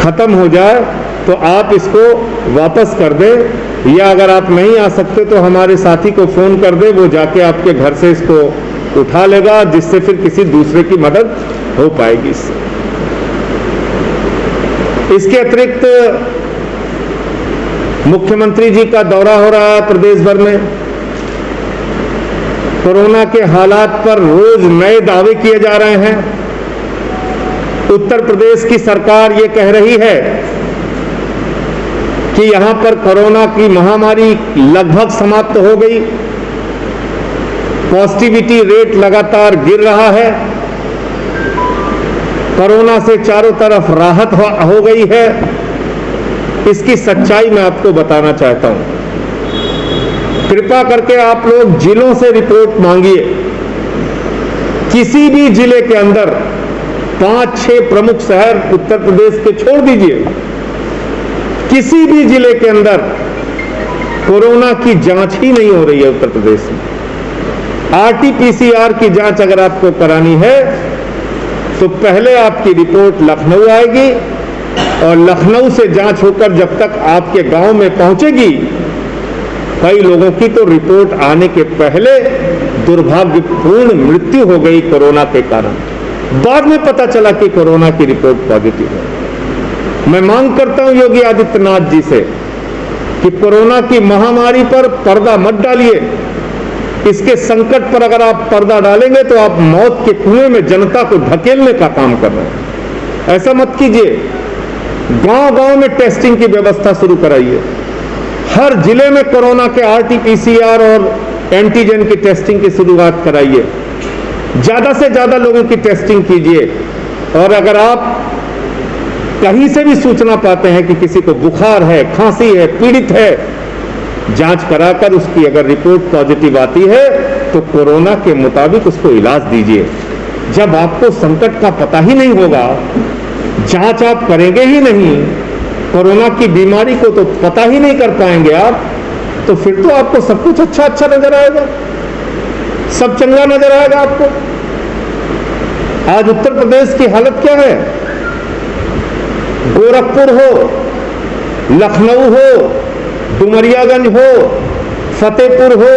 खत्म हो जाए तो आप इसको वापस कर दें, या अगर आप नहीं आ सकते तो हमारे साथी को फोन कर दें, वो जाके आपके घर से इसको उठा लेगा, जिससे फिर किसी दूसरे की मदद हो पाएगी इससे। इसके अतिरिक्त मुख्यमंत्री जी का दौरा हो रहा है प्रदेश भर में। कोरोना के हालात पर रोज नए दावे किए जा रहे हैं। उत्तर प्रदेश की सरकार ये कह रही है कि यहां पर कोरोना की महामारी लगभग समाप्त हो गई, पॉजिटिविटी रेट लगातार गिर रहा है, कोरोना से चारों तरफ राहत हो गई है। इसकी सच्चाई मैं आपको बताना चाहता हूं। कृपा करके आप लोग जिलों से रिपोर्ट मांगिए। किसी भी जिले के अंदर 5-6 प्रमुख शहर उत्तर प्रदेश के छोड़ दीजिए, किसी भी जिले के अंदर कोरोना की जांच ही नहीं हो रही है उत्तर प्रदेश में। RT-PCR की जांच अगर आपको करानी है तो पहले आपकी रिपोर्ट लखनऊ आएगी, और लखनऊ से जांच होकर जब तक आपके गांव में पहुंचेगी, कई लोगों की तो रिपोर्ट आने के पहले दुर्भाग्यपूर्ण मृत्यु हो गई कोरोना के कारण। बाद में पता चला कि कोरोना की रिपोर्ट पॉजिटिव है। मैं मांग करता हूं योगी आदित्यनाथ जी से कि कोरोना की महामारी पर पर्दा मत डालिए। इसके संकट पर अगर आप पर्दा डालेंगे तो आप मौत के कुएं में जनता को धकेलने का काम कर रहे हैं। ऐसा मत कीजिए। गांव-गांव में टेस्टिंग की व्यवस्था शुरू कराइए। हर जिले में कोरोना के RT-PCR और एंटीजन की टेस्टिंग की शुरुआत कराइए। ज्यादा से ज्यादा लोगों की टेस्टिंग कीजिए। और अगर आप कहीं से भी सूचना पाते हैं कि किसी को बुखार है, खांसी है, पीड़ित है, जांच कराकर उसकी अगर रिपोर्ट पॉजिटिव आती है तो कोरोना के मुताबिक उसको इलाज दीजिए। जब आपको संकट का पता ही नहीं होगा, जांच आप करेंगे ही नहीं, कोरोना की बीमारी को तो पता ही नहीं कर पाएंगे आप, तो फिर तो आपको सब कुछ अच्छा अच्छा नजर आएगा, सब चंगा नजर आएगा आपको। आज उत्तर प्रदेश की हालत क्या है? गोरखपुर हो, लखनऊ हो, डुमरियागंज हो, फतेहपुर हो,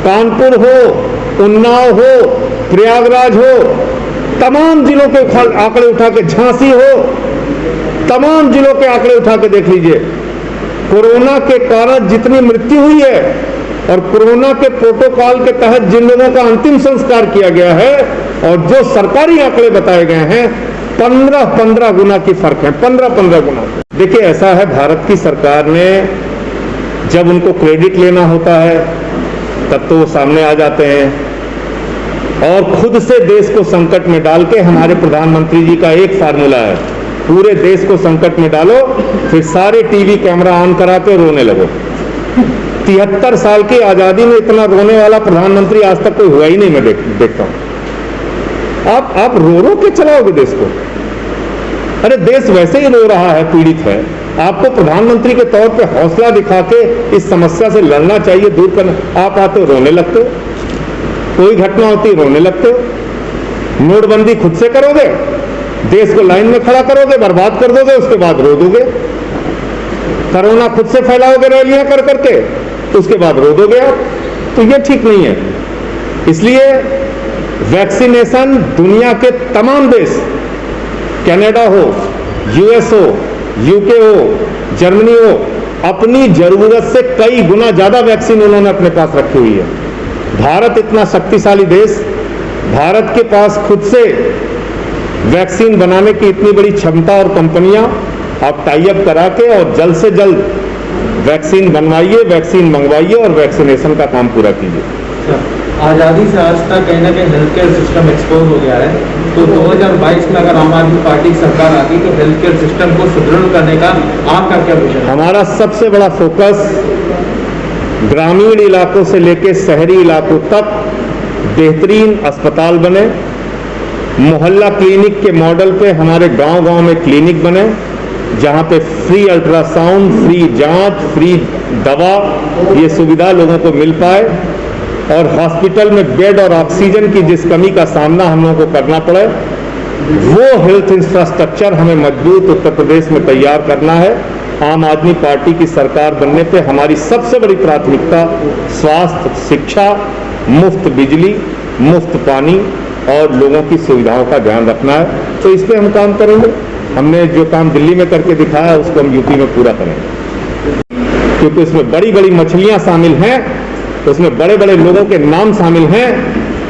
कानपुर हो, उन्नाव हो, प्रयागराज हो, तमाम जिलों के आंकड़े उठा के, झांसी हो, तमाम जिलों के आंकड़े उठा के देख लीजिए। कोरोना के कारण जितनी मृत्यु हुई है और कोरोना के प्रोटोकॉल के तहत जिन लोगों का अंतिम संस्कार किया गया है और जो सरकारी आंकड़े बताए गए हैं, 15-15 गुना की फर्क है, 15-15 गुना। देखिए, ऐसा है, भारत की सरकार ने जब उनको क्रेडिट लेना होता है तब तो वो सामने आ जाते हैं और खुद से देश को संकट में डाल के, हमारे प्रधानमंत्री जी का एक फार्मूला है, पूरे देश को संकट में डालो, फिर सारे टीवी कैमरा ऑन करा के रोने लगो। 73 साल की आजादी में इतना रोने वाला प्रधानमंत्री आज तक कोई हुआ ही नहीं, मैं देखता हूं। आप रो रो के चलाओगे देश को? अरे देश वैसे ही रो रहा है, पीड़ित है। आपको प्रधानमंत्री के तौर पे हौसला दिखा के इस समस्या से लड़ना चाहिए, दूर करना। आप आते हो रोने लगते हो, कोई घटना होती रोने लगते हो। नोटबंदी खुद से करोगे, देश को लाइन में खड़ा करोगे, बर्बाद कर दोगे, उसके बाद रो दोगे। कोरोना खुद से फैलाओगे रैलियां कर करके, उसके बाद रो दोगे आप। तो ये ठीक नहीं है। इसलिए वैक्सीनेशन दुनिया के तमाम देश, कनाडा हो, US हो, UK हो, जर्मनी हो, अपनी जरूरत से कई गुना ज्यादा वैक्सीन उन्होंने अपने पास रखी हुई है। भारत इतना शक्तिशाली देश, भारत के पास खुद से वैक्सीन बनाने की इतनी बड़ी क्षमता और कंपनियां, आप टाई अप करा के और जल्द से जल्द वैक्सीन बनवाइए, वैक्सीन मंगवाइए और वैक्सीनेशन का काम पूरा कीजिए। आज़ादी से आज तक कहीं ना कहीं हेल्थ केयर सिस्टम एक्सपोज हो गया है, तो 2022 में अगर आम आदमी पार्टी की सरकार आती तो हेल्थ केयर सिस्टम को सुदृढ़ करने का आपका क्या विजन है? हमारा सबसे बड़ा फोकस ग्रामीण इलाकों से लेकर शहरी इलाकों तक बेहतरीन अस्पताल बने, मोहल्ला क्लिनिक के मॉडल पे हमारे गांव-गांव में क्लिनिक बने, जहां पे फ्री अल्ट्रासाउंड, फ्री जांच, फ्री दवा, ये सुविधा लोगों को मिल पाए और हॉस्पिटल में बेड और ऑक्सीजन की जिस कमी का सामना हम लोगों को करना पड़े, वो हेल्थ इंफ्रास्ट्रक्चर हमें मजबूत उत्तर प्रदेश में तैयार करना है। आम आदमी पार्टी की सरकार बनने पे हमारी सबसे बड़ी प्राथमिकता स्वास्थ्य, शिक्षा, मुफ्त बिजली, मुफ्त पानी और लोगों की सुविधाओं का ध्यान रखना है। तो इस पे हम काम करेंगे। हमने जो काम दिल्ली में करके दिखाया उसको हम यूपी में पूरा करेंगे, क्योंकि उसमें बड़ी बड़ी मछलियां शामिल हैं, उसमें बड़े बड़े लोगों के नाम शामिल हैं,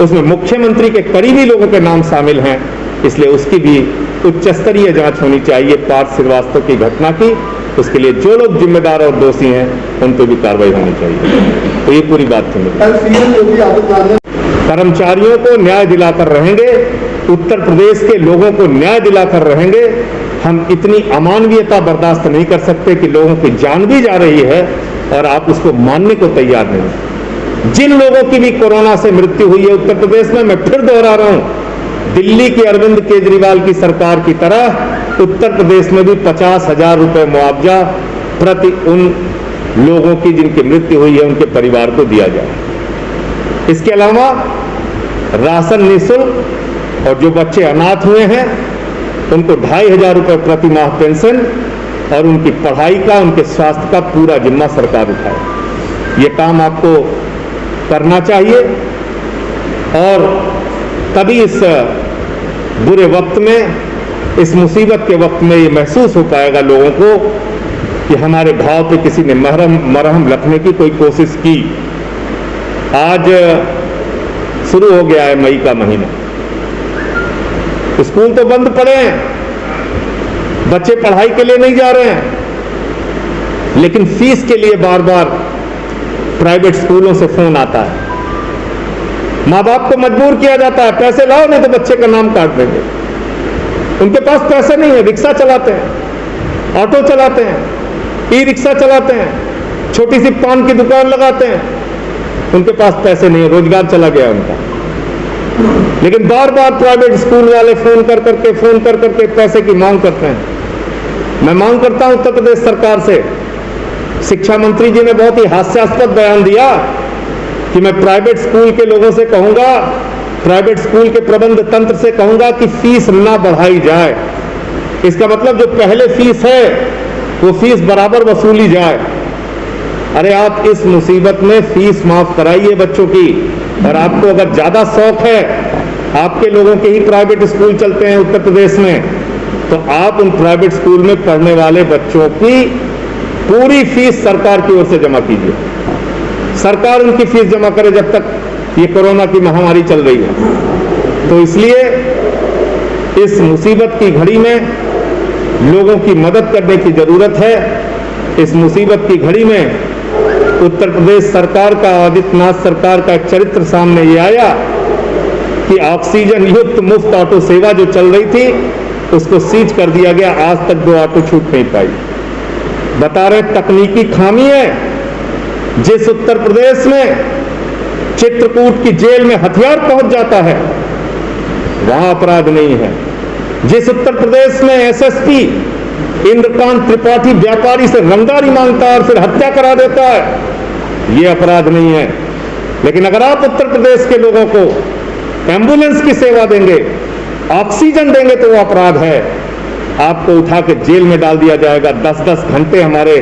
उसमें मुख्यमंत्री के करीबी लोगों के नाम शामिल हैं। इसलिए उसकी भी उच्च स्तरीय जांच होनी चाहिए पार्थ श्रीवास्तव की घटना की। उसके लिए जो लोग जिम्मेदार और दोषी हैं उन पर भी कार्रवाई होनी चाहिए। तो ये पूरी बात थी। कर्मचारियों को न्याय दिलाकर रहेंगे, उत्तर प्रदेश के लोगों को न्याय दिलाकर रहेंगे। हम इतनी अमानवीयता बर्दाश्त नहीं कर सकते कि लोगों की जान भी जा रही है और आप उसको मानने को तैयार नहीं। जिन लोगों की भी कोरोना से मृत्यु हुई है उत्तर प्रदेश में, मैं फिर दोहरा रहा हूं, दिल्ली की अरविंद केजरीवाल की सरकार की तरह उत्तर प्रदेश में भी 50,000 रुपए मुआवजा प्रति उन लोगों की जिनकी मृत्यु हुई है उनके परिवार को दिया जाए। इसके अलावा राशन निःशुल्क और जो बच्चे अनाथ हुए हैं उनको 2,500 रुपए प्रति माह पेंशन और उनकी पढ़ाई का, उनके स्वास्थ्य का पूरा जिम्मा सरकार उठाए। ये काम आपको करना चाहिए और तभी इस बुरे वक्त में, इस मुसीबत के वक्त में ये महसूस हो पाएगा लोगों को कि हमारे घाव पे किसी ने मरहम रखने की कोई कोशिश की। आज शुरू हो गया है मई का महीना, स्कूल तो बंद पड़े हैं, बच्चे पढ़ाई के लिए नहीं जा रहे हैं, लेकिन फीस के लिए बार बार प्राइवेट स्कूलों से फोन आता है। माँ बाप को मजबूर किया जाता है, पैसे लाओ नहीं तो बच्चे का नाम काट देंगे। उनके पास पैसे नहीं है, रिक्शा चलाते हैं, ऑटो चलाते हैं, ई रिक्शा चलाते हैं, छोटी सी पान की दुकान लगाते हैं, उनके पास पैसे नहीं है, रोजगार चला गया उनका। लेकिन बार बार प्राइवेट स्कूल वाले फोन कर करके पैसे की मांग करते हैं। मैं मांग करता हूं उत्तर प्रदेश सरकार से, शिक्षा मंत्री जी ने बहुत ही हास्यास्पद बयान दिया कि मैं प्राइवेट स्कूल के लोगों से कहूंगा, प्राइवेट स्कूल के प्रबंध तंत्र से कहूंगा कि फीस ना बढ़ाई जाए। इसका मतलब जो पहले फीस है वो फीस बराबर वसूली जाए। अरे आप इस मुसीबत में फीस माफ कराइए बच्चों की, और आपको अगर ज्यादा शौक है, आपके लोगों के ही प्राइवेट स्कूल चलते हैं उत्तर प्रदेश में, तो आप उन प्राइवेट स्कूल में पढ़ने वाले बच्चों की पूरी फीस सरकार की ओर से जमा कीजिए। सरकार उनकी फीस जमा करे जब तक ये कोरोना की महामारी चल रही है। तो इसलिए इस मुसीबत की घड़ी में लोगों की मदद करने की जरूरत है। इस मुसीबत की घड़ी में उत्तर प्रदेश सरकार का, आदित्यनाथ सरकार का एक चरित्र सामने ये आया कि ऑक्सीजन युक्त मुफ्त ऑटो सेवा जो चल रही थी उसको सीज कर दिया गया। आज तक 2 ऑटो छूट नहीं पाई। बता रहे तकनीकी खामी है। जिस उत्तर प्रदेश में चित्रकूट की जेल में हथियार पहुंच जाता है वहां अपराध नहीं है। जिस उत्तर प्रदेश में एसएसपी इंद्रकांत त्रिपाठी व्यापारी से रंगदारी मांगता है और फिर हत्या करा देता है, ये अपराध नहीं है। लेकिन अगर आप उत्तर प्रदेश के लोगों को एम्बुलेंस की सेवा देंगे, ऑक्सीजन देंगे, तो वो अपराध है। आपको उठा के जेल में डाल दिया जाएगा। 10-10 घंटे हमारे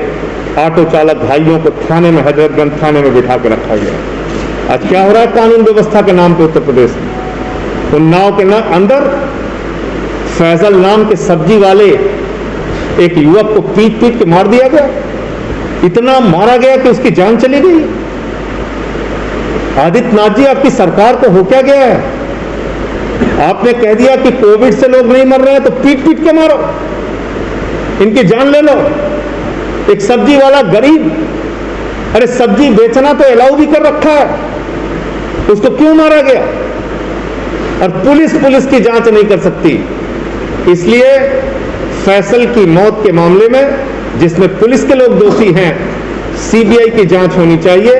ऑटो चालक भाइयों को थाने में, हजरतगंज थाने में बिठा के रखा गया। आज क्या हो रहा है कानून व्यवस्था के नाम पे उत्तर प्रदेश में? उन्नाव के अंदर फैजल नाम के सब्जी वाले एक युवक को पीट के मार दिया गया। इतना मारा गया कि उसकी जान चली गई। आदित्यनाथ जी, आपकी सरकार को हो क्या गया है? आपने कह दिया कि कोविड से लोग नहीं मर रहे हैं तो पीट के मारो, इनकी जान ले लो। एक सब्जी वाला गरीब, अरे सब्जी बेचना तो अलाउ भी कर रखा है, उसको क्यों मारा गया? और पुलिस की जांच नहीं कर सकती। इसलिए फैसल की मौत के मामले में जिसमें पुलिस के लोग दोषी हैं, सीबीआई की जांच होनी चाहिए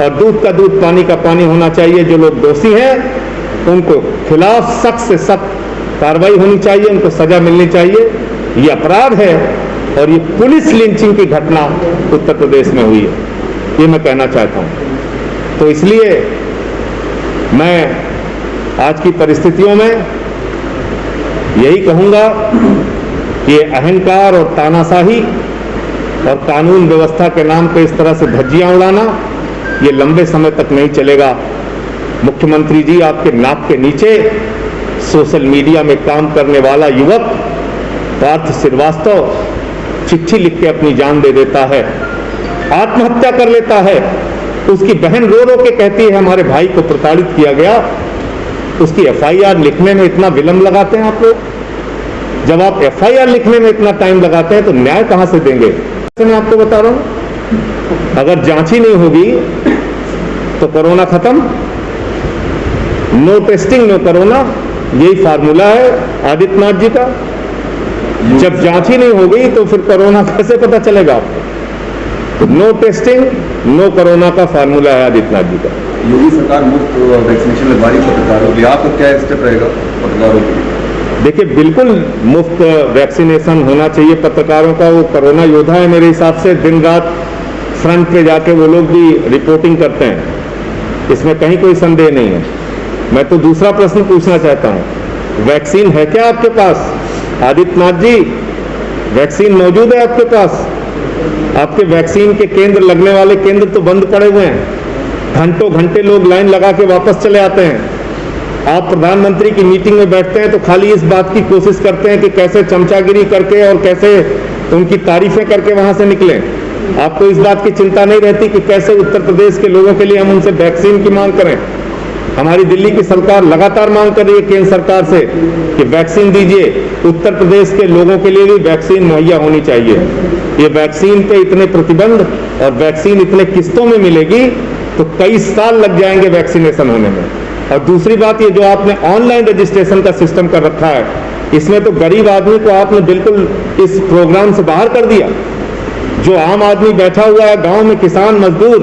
और दूध का दूध, पानी का पानी होना चाहिए। जो लोग दोषी हैं उनको खिलाफ सख्त से सख्त कार्रवाई होनी चाहिए, उनको सजा मिलनी चाहिए। ये अपराध है और ये पुलिस लिंचिंग की घटना उत्तर प्रदेश में हुई है, ये मैं कहना चाहता हूं। तो इसलिए मैं आज की परिस्थितियों में यही कहूंगा कि ये अहंकार और तानाशाही और कानून व्यवस्था के नाम पे इस तरह से धज्जियां उड़ाना ये लंबे समय तक नहीं चलेगा। मुख्यमंत्री जी, आपके नाक के नीचे सोशल मीडिया में काम करने वाला युवक पार्थ श्रीवास्तव चिट्ठी लिख के अपनी जान दे देता है, आत्महत्या कर लेता है। उसकी बहन रो रो के कहती है हमारे भाई को प्रताड़ित किया गया। उसकी एफआईआर लिखने में इतना विलंब लगाते हैं आप लोग। जब आप एफआईआर लिखने में इतना टाइम लगाते हैं तो न्याय कहां से देंगे? मैं आपको बता रहा हूं, अगर जांच ही नहीं होगी तो कोरोना खत्म। नो टेस्टिंग नो कोरोना, यही फार्मूला है आदित्यनाथ जी का। जब जांच ही नहीं होगी तो फिर कोरोना कैसे पता चलेगा आपको? नो टेस्टिंग नो कोरोना का फार्मूला है आदित्यनाथ जी का। योगी सरकार मुफ्त वैक्सीनेशन लगवा रही पत्रकारों के, आपका क्या स्टेप रहेगा पत्रकारों के लिए? देखिए, बिल्कुल मुफ्त वैक्सीनेशन होना चाहिए पत्रकारों का। वो कोरोना योद्धा है मेरे हिसाब से, दिन रात फ्रंट पे जाके वो लोग भी रिपोर्टिंग करते हैं, इसमें कहीं कोई संदेह नहीं है। मैं तो दूसरा प्रश्न पूछना चाहता हूं, वैक्सीन है क्या आपके पास? आदित्यनाथ जी, वैक्सीन मौजूद है आपके पास? आपके वैक्सीन के केंद्र, लगने वाले केंद्र तो बंद पड़े हुए हैं। घंटों घंटे लोग लाइन लगा के वापस चले आते हैं। आप प्रधानमंत्री की मीटिंग में बैठते हैं तो खाली इस बात की कोशिश करते हैं कि कैसे चमचागिरी करके और कैसे उनकी तारीफें करके वहां से निकलें। आपको इस बात की चिंता नहीं रहती कि कैसे उत्तर प्रदेश के लोगों के लिए हम उनसे वैक्सीन की मांग करें। हमारी दिल्ली की सरकार लगातार मांग कर रही है केंद्र सरकार से कि वैक्सीन दीजिए, उत्तर प्रदेश के लोगों के लिए भी वैक्सीन मुहैया होनी चाहिए। ये वैक्सीन पे इतने प्रतिबंध और वैक्सीन इतने किस्तों में मिलेगी तो कई साल लग जाएंगे वैक्सीनेशन होने में। और दूसरी बात, ये जो आपने ऑनलाइन रजिस्ट्रेशन का सिस्टम कर रखा है, इसमें तो गरीब आदमी को आपने बिल्कुल इस प्रोग्राम से बाहर कर दिया। जो आम आदमी बैठा हुआ है गांव में, किसान मजदूर,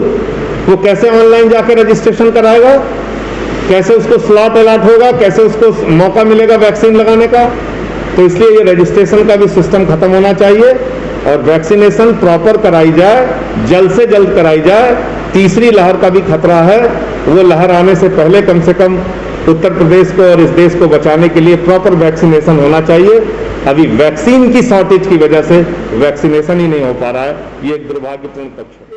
वो कैसे ऑनलाइन जाकर रजिस्ट्रेशन कराएगा? कैसे उसको स्लॉट अलॉट होगा? कैसे उसको मौका मिलेगा वैक्सीन लगाने का? तो इसलिए ये रजिस्ट्रेशन का भी सिस्टम खत्म होना चाहिए और वैक्सीनेशन प्रॉपर कराई जाए, जल्द से जल्द कराई जाए। तीसरी लहर का भी खतरा है, वो लहर आने से पहले कम से कम उत्तर प्रदेश को और इस देश को बचाने के लिए प्रॉपर वैक्सीनेशन होना चाहिए। अभी वैक्सीन की शॉर्टेज की वजह से वैक्सीनेशन ही नहीं हो पा रहा है, ये एक दुर्भाग्यपूर्ण पक्ष है।